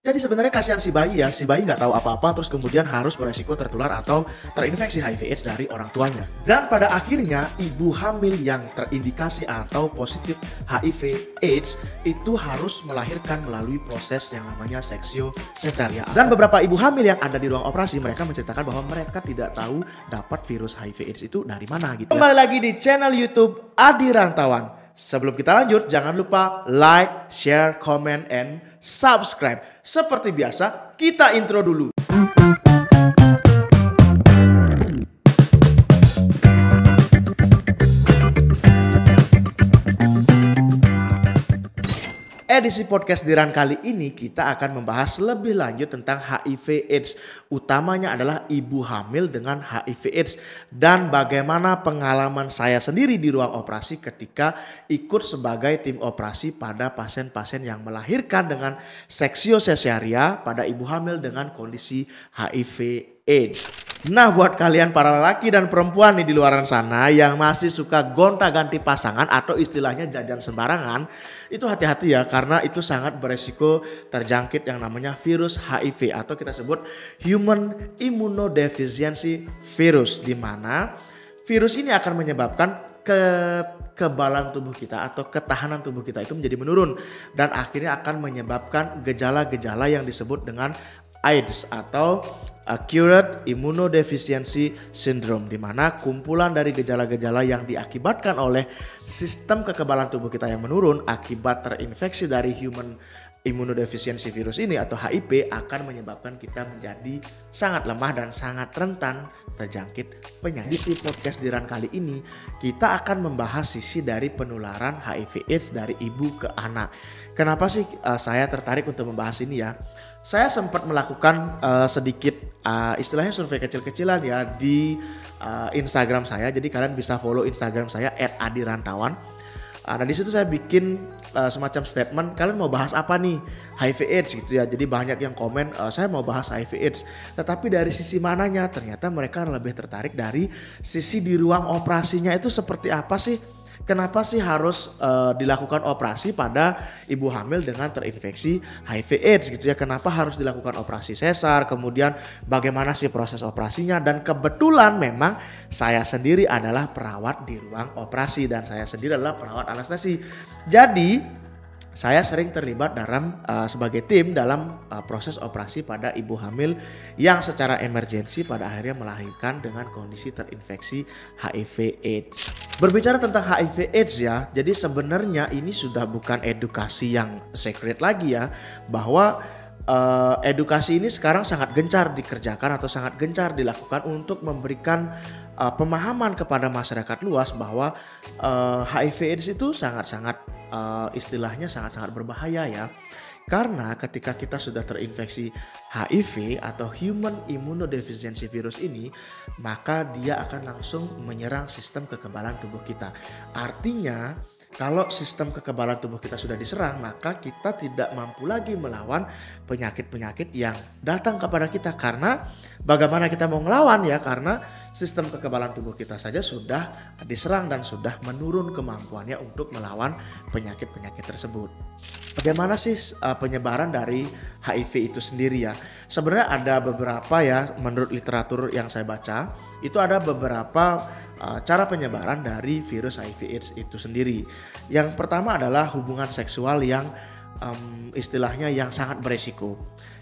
Jadi sebenarnya kasihan si bayi ya, si bayi nggak tahu apa-apa terus kemudian harus beresiko tertular atau terinfeksi HIV/AIDS dari orang tuanya. Dan pada akhirnya ibu hamil yang terindikasi atau positif HIV/AIDS itu harus melahirkan melalui proses yang namanya seksio cesarean. Dan beberapa ibu hamil yang ada di ruang operasi mereka menceritakan bahwa mereka tidak tahu dapat virus HIV/AIDS itu dari mana gitu. Kembali lagi di channel YouTube Adi Rantawan. Sebelum kita lanjut, jangan lupa like, share, comment, and subscribe. Seperti biasa, kita intro dulu. Edisi podcast Diran kali ini kita akan membahas lebih lanjut tentang HIV/AIDS. Utamanya adalah ibu hamil dengan HIV/AIDS dan bagaimana pengalaman saya sendiri di ruang operasi ketika ikut sebagai tim operasi pada pasien-pasien yang melahirkan dengan seksio cesarean pada ibu hamil dengan kondisi HIV/AIDS. Nah, buat kalian para lelaki dan perempuan nih di luaran sana yang masih suka gonta-ganti pasangan atau istilahnya jajan sembarangan, itu hati-hati ya karena itu sangat beresiko terjangkit yang namanya virus HIV atau kita sebut Human Immunodeficiency Virus, di mana virus ini akan menyebabkan kekebalan tubuh kita atau ketahanan tubuh kita itu menjadi menurun dan akhirnya akan menyebabkan gejala-gejala yang disebut dengan AIDS atau Acute Immunodeficiency Syndrome, di mana kumpulan dari gejala-gejala yang diakibatkan oleh sistem kekebalan tubuh kita yang menurun akibat terinfeksi dari Human Immunodeficiency Virus ini atau HIV akan menyebabkan kita menjadi sangat lemah dan sangat rentan terjangkit penyakit. Di podcast Diran kali ini kita akan membahas sisi dari penularan HIV/AIDS dari ibu ke anak. Kenapa sih saya tertarik untuk membahas ini ya? Saya sempat melakukan sedikit istilahnya survei kecil-kecilan ya di Instagram saya. Jadi kalian bisa follow Instagram saya @adirantawan. Nah di situ saya bikin semacam statement, kalian mau bahas apa nih, HIV/AIDS gitu ya. Jadi banyak yang komen saya mau bahas HIV/AIDS. Tetapi dari sisi mananya, ternyata mereka lebih tertarik dari sisi di ruang operasinya itu seperti apa sih. Kenapa sih harus dilakukan operasi pada ibu hamil dengan terinfeksi HIV/AIDS gitu ya? Kenapa harus dilakukan operasi sesar? Kemudian bagaimana sih proses operasinya? Dan kebetulan memang saya sendiri adalah perawat di ruang operasi dan saya sendiri adalah perawat anestesi. Jadi saya sering terlibat dalam sebagai tim dalam proses operasi pada ibu hamil yang secara emergensi pada akhirnya melahirkan dengan kondisi terinfeksi HIV/AIDS. Berbicara tentang HIV/AIDS ya, jadi sebenarnya ini sudah bukan edukasi yang secret lagi ya, bahwa edukasi ini sekarang sangat gencar dikerjakan atau sangat gencar dilakukan untuk memberikan pemahaman kepada masyarakat luas bahwa HIV/AIDS itu sangat-sangat istilahnya sangat-sangat berbahaya ya. Karena ketika kita sudah terinfeksi HIV atau Human Immunodeficiency Virus ini, maka dia akan langsung menyerang sistem kekebalan tubuh kita. Artinya kalau sistem kekebalan tubuh kita sudah diserang, maka kita tidak mampu lagi melawan penyakit-penyakit yang datang kepada kita. Karena bagaimana kita mau ngelawan ya, karena sistem kekebalan tubuh kita saja sudah diserang dan sudah menurun kemampuannya untuk melawan penyakit-penyakit tersebut. Bagaimana sih penyebaran dari HIV itu sendiri ya? Sebenarnya ada beberapa ya, menurut literatur yang saya baca, itu ada beberapa cara penyebaran dari virus HIV/AIDS itu sendiri. Yang pertama adalah hubungan seksual yang istilahnya yang sangat beresiko.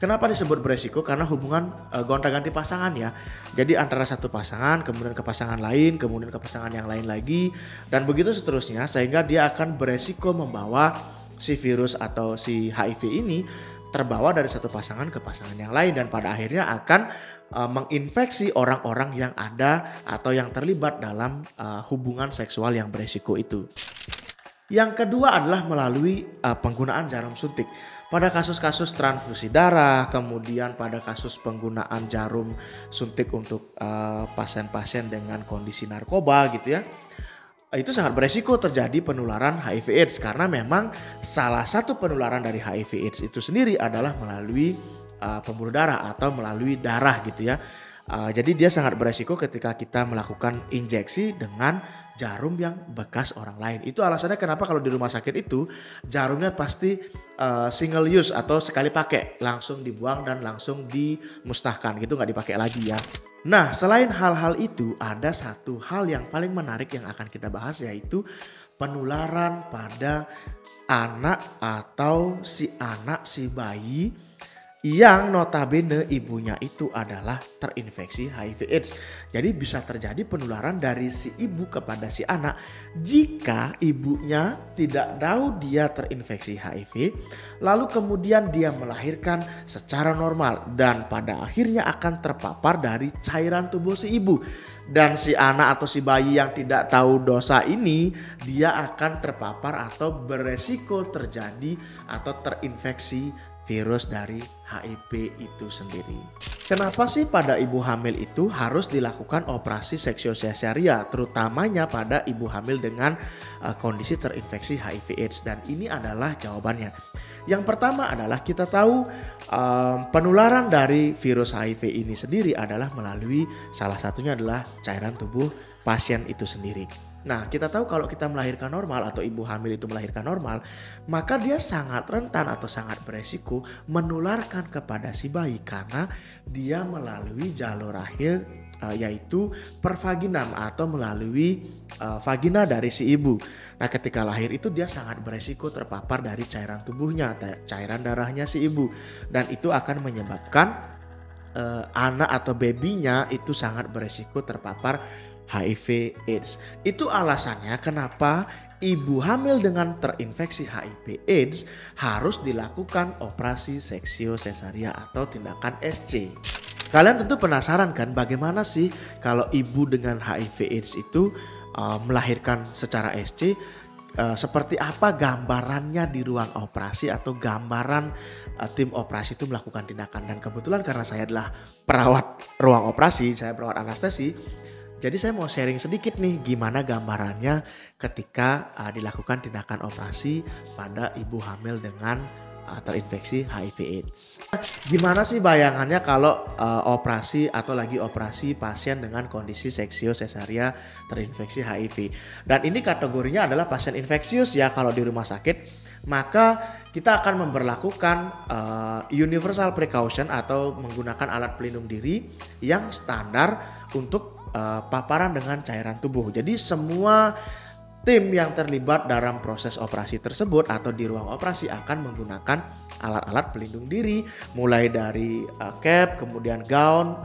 Kenapa disebut beresiko? Karena hubungan gonta-ganti pasangan ya. Jadi antara satu pasangan, kemudian ke pasangan lain, kemudian ke pasangan yang lain lagi, dan begitu seterusnya, sehingga dia akan beresiko membawa si virus atau si HIV ini terbawa dari satu pasangan ke pasangan yang lain dan pada akhirnya akan menginfeksi orang-orang yang ada atau yang terlibat dalam hubungan seksual yang beresiko itu. Yang kedua adalah melalui penggunaan jarum suntik. Pada kasus-kasus transfusi darah, kemudian pada kasus penggunaan jarum suntik untuk pasien-pasien dengan kondisi narkoba gitu ya. Itu sangat beresiko terjadi penularan HIV/AIDS karena memang salah satu penularan dari HIV/AIDS itu sendiri adalah melalui pembuluh darah atau melalui darah gitu ya. Jadi dia sangat beresiko ketika kita melakukan injeksi dengan jarum yang bekas orang lain. Itu alasannya kenapa kalau di rumah sakit itu jarumnya pasti single use atau sekali pakai, langsung dibuang dan langsung dimusnahkan gitu, nggak dipakai lagi ya. Nah, selain hal-hal itu ada satu hal yang paling menarik yang akan kita bahas, yaitu penularan pada anak atau si bayi yang notabene ibunya itu adalah terinfeksi HIV/AIDS. Jadi bisa terjadi penularan dari si ibu kepada si anak jika ibunya tidak tahu dia terinfeksi HIV, lalu kemudian dia melahirkan secara normal dan pada akhirnya akan terpapar dari cairan tubuh si ibu. Dan si anak atau si bayi yang tidak tahu dosa ini, dia akan terpapar atau beresiko terjadi atau terinfeksi virus dari HIV itu sendiri. Kenapa sih pada ibu hamil itu harus dilakukan operasi seksio sesaria, terutamanya pada ibu hamil dengan kondisi terinfeksi HIV/AIDS? Dan ini adalah jawabannya. Yang pertama adalah kita tahu penularan dari virus HIV ini sendiri adalah melalui salah satunya adalah cairan tubuh pasien itu sendiri. Nah, kita tahu kalau kita melahirkan normal atau ibu hamil itu melahirkan normal, maka dia sangat rentan atau sangat beresiko menularkan kepada si bayi karena dia melalui jalur rahim yaitu pervaginam atau melalui vagina dari si ibu. Nah, ketika lahir itu dia sangat beresiko terpapar dari cairan tubuhnya, cairan darahnya si ibu, dan itu akan menyebabkan anak atau babynya itu sangat beresiko terpapar HIV/AIDS. Itu alasannya kenapa ibu hamil dengan terinfeksi HIV/AIDS harus dilakukan operasi seksio sesaria atau tindakan SC. Kalian tentu penasaran kan bagaimana sih kalau ibu dengan HIV/AIDS itu melahirkan secara SC? Seperti apa gambarannya di ruang operasi atau gambaran tim operasi itu melakukan tindakan. Dan kebetulan karena saya adalah perawat ruang operasi, saya perawat anestesi, jadi saya mau sharing sedikit nih gimana gambarannya ketika dilakukan tindakan operasi pada ibu hamil dengan terinfeksi HIV/AIDS. Gimana sih bayangannya kalau operasi atau lagi operasi pasien dengan kondisi seksio sesaria terinfeksi HIV? Dan ini kategorinya adalah pasien infeksius ya kalau di rumah sakit. Maka kita akan memberlakukan universal precaution atau menggunakan alat pelindung diri yang standar untuk paparan dengan cairan tubuh. Jadi semua tim yang terlibat dalam proses operasi tersebut atau di ruang operasi akan menggunakan alat-alat pelindung diri, mulai dari cap, kemudian gown,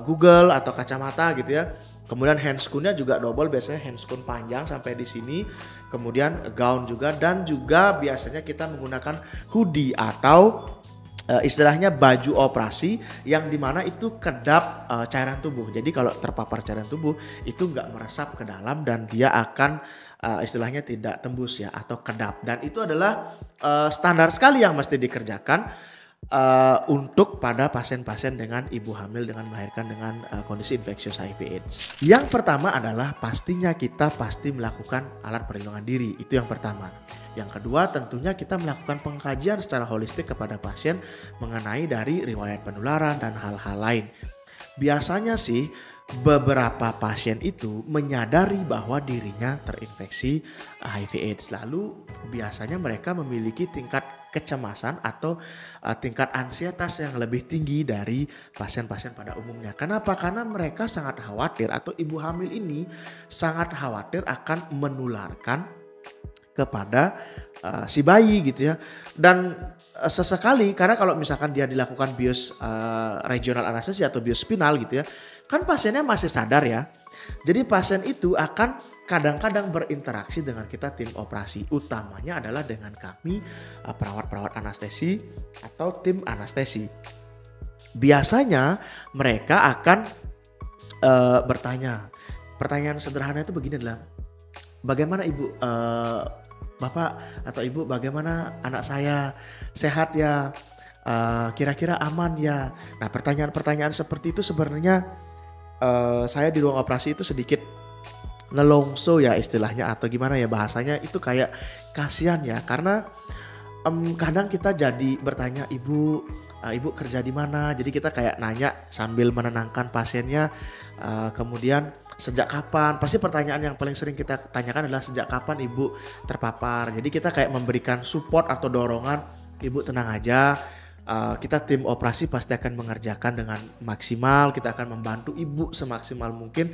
Google atau kacamata gitu ya. Kemudian handscoon-nya juga double, biasanya handscoon panjang sampai di sini. Kemudian gown juga, dan juga biasanya kita menggunakan hoodie atau istilahnya baju operasi yang dimana itu kedap cairan tubuh. Jadi kalau terpapar cairan tubuh itu nggak meresap ke dalam dan dia akan istilahnya tidak tembus ya atau kedap. Dan itu adalah standar sekali yang mesti dikerjakan untuk pada pasien-pasien dengan ibu hamil dengan melahirkan dengan kondisi infeksius HIV/AIDS. Yang pertama adalah pastinya kita pasti melakukan alat perlindungan diri. Itu yang pertama. Yang kedua tentunya kita melakukan pengkajian secara holistik kepada pasien mengenai dari riwayat penularan dan hal-hal lain. Biasanya sih beberapa pasien itu menyadari bahwa dirinya terinfeksi HIV/AIDS. Lalu biasanya mereka memiliki tingkat kecemasan atau tingkat ansietas yang lebih tinggi dari pasien-pasien pada umumnya. Kenapa? Karena mereka sangat khawatir atau ibu hamil ini sangat khawatir akan menularkan kepada si bayi gitu ya. Dan sesekali karena kalau misalkan dia dilakukan bius regional anestesi atau bius spinal gitu ya, kan pasiennya masih sadar ya. Jadi pasien itu akan kadang-kadang berinteraksi dengan kita tim operasi, utamanya adalah dengan kami perawat-perawat anestesi atau tim anestesi. Biasanya mereka akan bertanya, pertanyaan sederhana itu begini adalah, bagaimana ibu, bapak atau ibu, bagaimana anak saya, sehat ya, kira-kira aman ya. Nah, pertanyaan-pertanyaan seperti itu sebenarnya saya di ruang operasi itu sedikit nelongso ya istilahnya, atau gimana ya bahasanya, itu kayak kasihan ya, karena kadang kita jadi bertanya, ibu Ibu kerja di mana? Jadi kita kayak nanya sambil menenangkan pasiennya. Kemudian sejak kapan? Pasti pertanyaan yang paling sering kita tanyakan adalah sejak kapan Ibu terpapar. Jadi kita kayak memberikan support atau dorongan, Ibu tenang aja. Kita tim operasi pasti akan mengerjakan dengan maksimal. Kita akan membantu Ibu semaksimal mungkin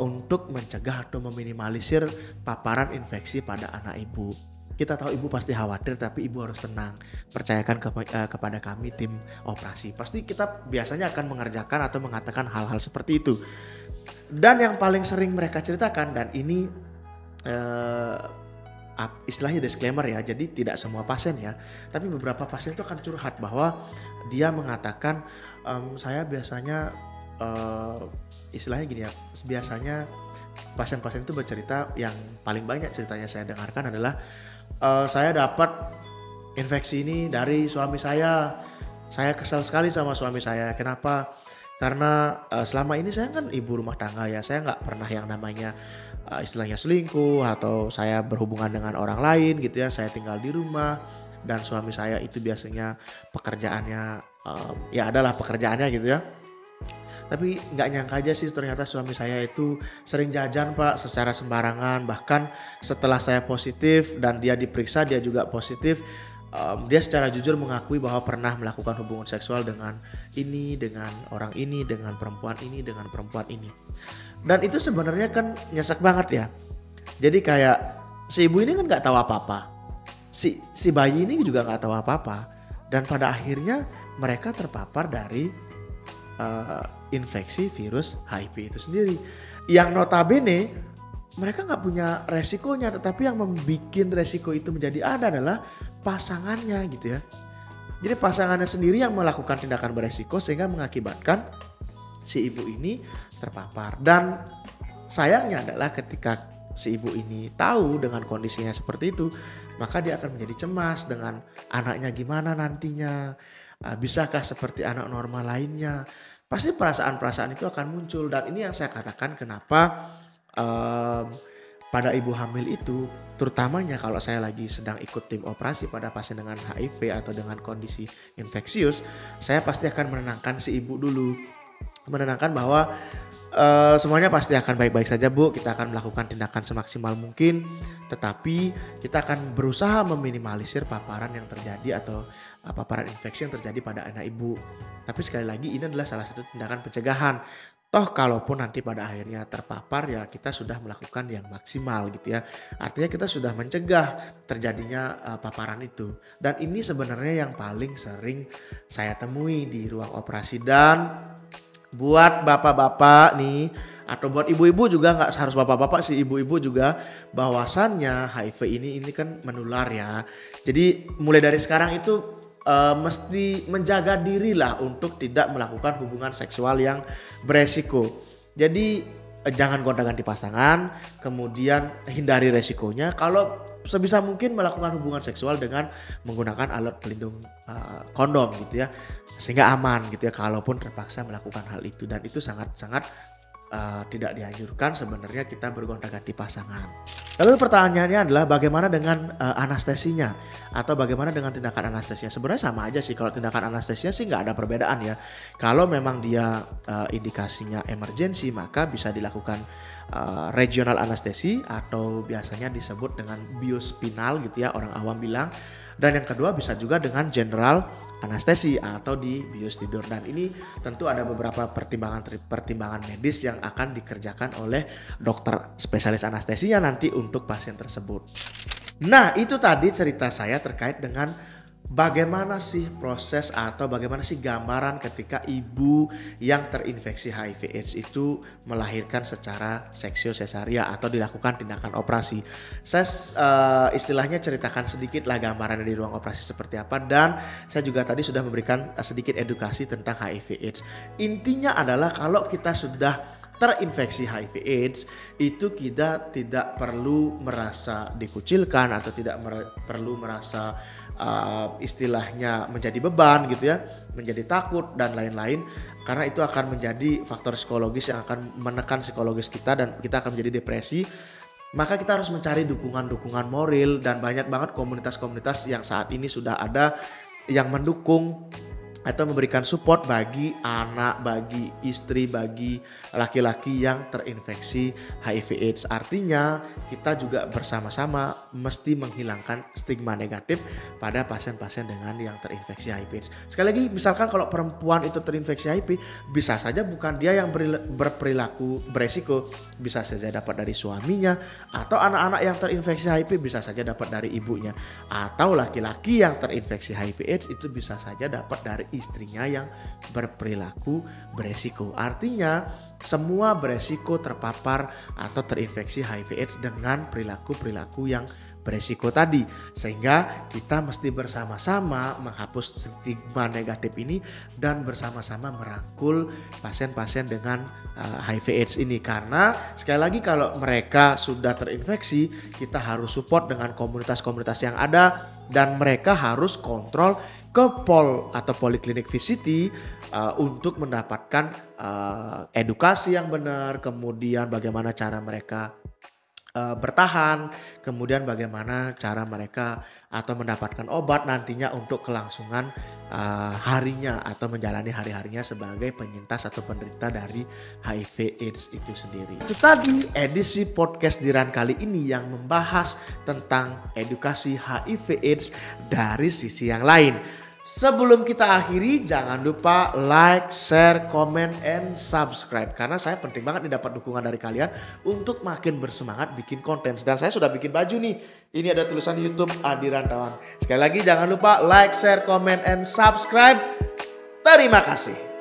untuk mencegah atau meminimalisir paparan infeksi pada anak Ibu. Kita tahu Ibu pasti khawatir, tapi Ibu harus tenang. Percayakan kepada kami tim operasi. Pasti kita biasanya akan mengerjakan atau mengatakan hal-hal seperti itu. Dan yang paling sering mereka ceritakan, dan ini istilahnya disclaimer ya, jadi tidak semua pasien ya, tapi beberapa pasien itu akan curhat bahwa dia mengatakan saya biasanya istilahnya gini ya, biasanya pasien-pasien itu bercerita, yang paling banyak ceritanya saya dengarkan adalah saya dapat infeksi ini dari suami saya kesal sekali sama suami saya. Kenapa? Karena selama ini saya kan ibu rumah tangga ya, saya nggak pernah yang namanya istilahnya selingkuh atau saya berhubungan dengan orang lain gitu ya. Saya tinggal di rumah dan suami saya itu biasanya pekerjaannya ya adalah pekerjaannya gitu ya. Tapi nggak nyangka aja sih ternyata suami saya itu sering jajan Pak secara sembarangan. Bahkan setelah saya positif dan dia diperiksa dia juga positif, dia secara jujur mengakui bahwa pernah melakukan hubungan seksual dengan orang ini, dengan perempuan ini, dengan perempuan ini. Dan itu sebenarnya kan nyesek banget ya. Jadi kayak si ibu ini kan nggak tahu apa-apa, si bayi ini juga nggak tahu apa-apa, dan pada akhirnya mereka terpapar dari infeksi virus HIV itu sendiri, yang notabene mereka nggak punya resikonya, tetapi yang membuat resiko itu menjadi ada adalah pasangannya gitu ya. Jadi pasangannya sendiri yang melakukan tindakan beresiko sehingga mengakibatkan si ibu ini terpapar. Dan sayangnya adalah ketika si ibu ini tahu dengan kondisinya seperti itu, maka dia akan menjadi cemas dengan anaknya gimana nantinya. Bisakah seperti anak normal lainnya? Pasti perasaan-perasaan itu akan muncul, dan ini yang saya katakan kenapa pada ibu hamil itu, terutamanya kalau saya lagi sedang ikut tim operasi pada pasien dengan HIV atau dengan kondisi infeksius, saya pasti akan menenangkan si ibu dulu, menenangkan bahwa semuanya pasti akan baik-baik saja Bu, kita akan melakukan tindakan semaksimal mungkin, tetapi kita akan berusaha meminimalisir paparan yang terjadi atau paparan infeksi yang terjadi pada anak ibu. Tapi sekali lagi ini adalah salah satu tindakan pencegahan. Toh kalaupun nanti pada akhirnya terpapar ya kita sudah melakukan yang maksimal gitu ya. Artinya kita sudah mencegah terjadinya paparan itu. Dan ini sebenarnya yang paling sering saya temui di ruang operasi. Dan buat bapak-bapak nih atau buat ibu-ibu juga, nggak harus bapak-bapak sih, ibu-ibu juga, bahwasannya HIV ini kan menular ya. Jadi mulai dari sekarang itu mesti menjaga diri lah untuk tidak melakukan hubungan seksual yang beresiko. Jadi jangan gonta-ganti pasangan, kemudian hindari resikonya. Kalau sebisa mungkin melakukan hubungan seksual dengan menggunakan alat pelindung kondom gitu ya, sehingga aman gitu ya kalaupun terpaksa melakukan hal itu. Dan itu sangat-sangat tidak dianjurkan sebenarnya kita bergonta-ganti pasangan. Lalu pertanyaannya adalah bagaimana dengan anestesinya atau bagaimana dengan tindakan anestesinya? Sebenarnya sama aja sih, kalau tindakan anestesinya sih nggak ada perbedaan ya. Kalau memang dia indikasinya emergensi, maka bisa dilakukan regional anestesi atau biasanya disebut dengan biospinal gitu ya, orang awam bilang. Dan yang kedua bisa juga dengan general anestesi atau di bius tidur. Dan ini tentu ada beberapa pertimbangan medis yang akan dikerjakan oleh dokter spesialis anestesinya nanti untuk pasien tersebut. Nah, itu tadi cerita saya terkait dengan bagaimana sih proses atau bagaimana sih gambaran ketika ibu yang terinfeksi HIV/AIDS itu melahirkan secara seksio sesaria atau dilakukan tindakan operasi. Saya istilahnya ceritakan sedikit lah gambaran di ruang operasi seperti apa, dan saya juga tadi sudah memberikan sedikit edukasi tentang HIV/AIDS. Intinya adalah kalau kita sudah terinfeksi HIV/AIDS itu kita tidak perlu merasa dikucilkan atau tidak perlu merasa istilahnya menjadi beban gitu ya, menjadi takut dan lain-lain, karena itu akan menjadi faktor psikologis yang akan menekan psikologis kita dan kita akan menjadi depresi. Maka kita harus mencari dukungan moral, dan banyak banget komunitas-komunitas yang saat ini sudah ada yang mendukung atau memberikan support bagi anak, bagi istri, bagi laki-laki yang terinfeksi HIV/AIDS. Artinya kita juga bersama-sama mesti menghilangkan stigma negatif pada pasien-pasien dengan yang terinfeksi HIV/AIDS. Sekali lagi, misalkan kalau perempuan itu terinfeksi HIV, bisa saja bukan dia yang berperilaku beresiko, bisa saja dapat dari suaminya, atau anak-anak yang terinfeksi HIV bisa saja dapat dari ibunya, atau laki-laki yang terinfeksi HIV/AIDS itu bisa saja dapat dari istrinya yang berperilaku beresiko. Artinya semua beresiko terpapar atau terinfeksi HIV/AIDS dengan perilaku-perilaku yang beresiko tadi. Sehingga kita mesti bersama-sama menghapus stigma negatif ini dan bersama-sama merangkul pasien-pasien dengan HIV/AIDS ini. Karena sekali lagi kalau mereka sudah terinfeksi, kita harus support dengan komunitas-komunitas yang ada dan mereka harus kontrol ke POL atau Poliklinik VCT untuk mendapatkan edukasi yang benar, kemudian bagaimana cara mereka bertahan, kemudian bagaimana cara mereka atau mendapatkan obat nantinya untuk kelangsungan harinya atau menjalani hari-harinya sebagai penyintas atau penderita dari HIV/AIDS itu sendiri. Itu tadi edisi podcast Diran kali ini yang membahas tentang edukasi HIV/AIDS dari sisi yang lain. Sebelum kita akhiri, jangan lupa like, share, comment, and subscribe. Karena saya penting banget nih dapat dukungan dari kalian untuk makin bersemangat bikin konten. Dan saya sudah bikin baju nih. Ini ada tulisan YouTube Adi Rantawan. Sekali lagi jangan lupa like, share, comment, and subscribe. Terima kasih.